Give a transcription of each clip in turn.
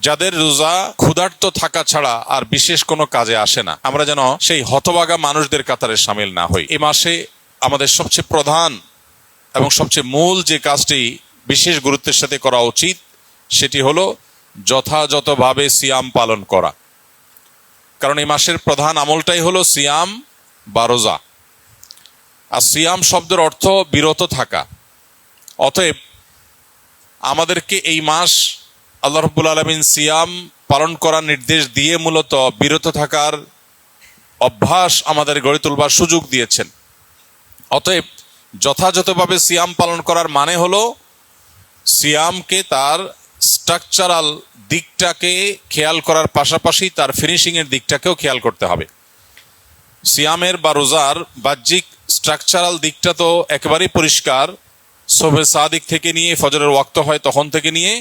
যাদের রোজা ক্ষুধার্ত থাকা ছাড়া আর বিশেষ কোনো কাজে আসে না, আমরা যেন সেই হতভাগা মানুষদের কাতারে সামিল না হই। এই মাসে আমাদের সবচেয়ে প্রধান এবং সবচেয়ে মূল যে কাজটি বিশেষ গুরুত্বের সাথে করা উচিত সেটি হলো যথাযথভাবে সিয়াম পালন করা। কারণ এই মাসের প্রধান আমলটাই হলো সিয়াম বা রোজা। আর সিয়াম শব্দের অর্থ বিরত থাকা। অতএব আমাদেরকে এই মাস আল্লাহ রাব্বুল আলামিন সিয়াম পালন করার নির্দেশ দিয়ে মূলত বিরত থাকার অভ্যাস আমাদের গড়ে তুলবার সুযোগ দিয়েছেন। অতএব যথাযথভাবে সিয়াম পালন করার মানে হলো সিয়ামকে তার স্ট্রাকচারাল দিকটাকে খেয়াল করার পাশাপাশি তার ফিনিশিংয়ের দিকটাকেও খেয়াল করতে হবে। সিয়ামের বা রোজার বাহ্যিক স্ট্রাকচারাল দিকটা তো একেবারেই পরিষ্কার। সুবহে সাদিক থেকে নিয়ে ফজরের ওয়াক্ত হয় তখন থেকে নিয়ে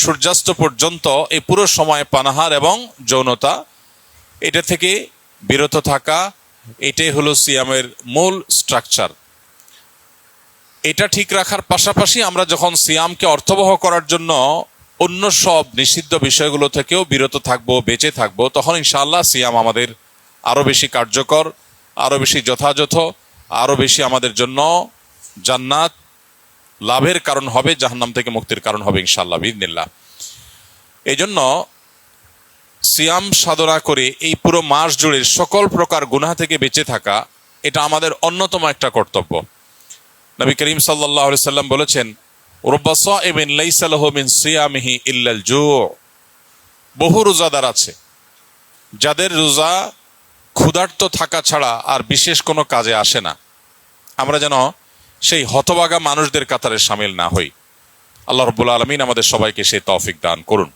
সূর্যাস্ত পর্যন্ত এই পুরো সময় পানাহার এবং যৌনতা, এটা থেকে বিরত থাকা, এটাই হলো সিয়ামের মূল স্ট্রাকচার। এটা ঠিক রাখার পাশাপাশি আমরা যখন সিয়ামকে অর্থবহ করার জন্য অন্য সব নিষিদ্ধ বিষয়গুলো থেকেও বিরত থাকবো, বেঁচে থাকবো, তখন ইনশাআল্লাহ সিয়াম আমাদের আরো বেশি কার্যকর, আরো বেশি যথাযথ, আরো বেশি আমাদের জন্য জান্নাত লাভের কারণ হবে, জাহান্নাম থেকে মুক্তির কারণ হবে ইনশাআল্লাহ বিইذনিল্লাহ। এই জন্য সিয়াম সাধনা করে এই পুরো মাস জুড়ে সকল প্রকার গুনাহ থেকে বেঁচে থাকা, এটা আমাদের অন্যতম একটা কর্তব্য। নবী করিম সাল্লাল্লাহু আলাইহি সাল্লাম বলেছেন, রুব্বা সাইমিন লাইসা লাহু মিন সিয়ামিহি ইল্লাল জু'। বহু রোজাদার আছে যাদের রোজা ক্ষুধার্ত থাকা ছাড়া আর বিশেষ কোনো কাজে আসে না। আমরা যেন সেই হতভাগা মানুষদের কাতারে সামিল না হই। আল্লাহ রাব্বুল আলামিন আমাদের সবাইকে সেই তৌফিক দান করুন।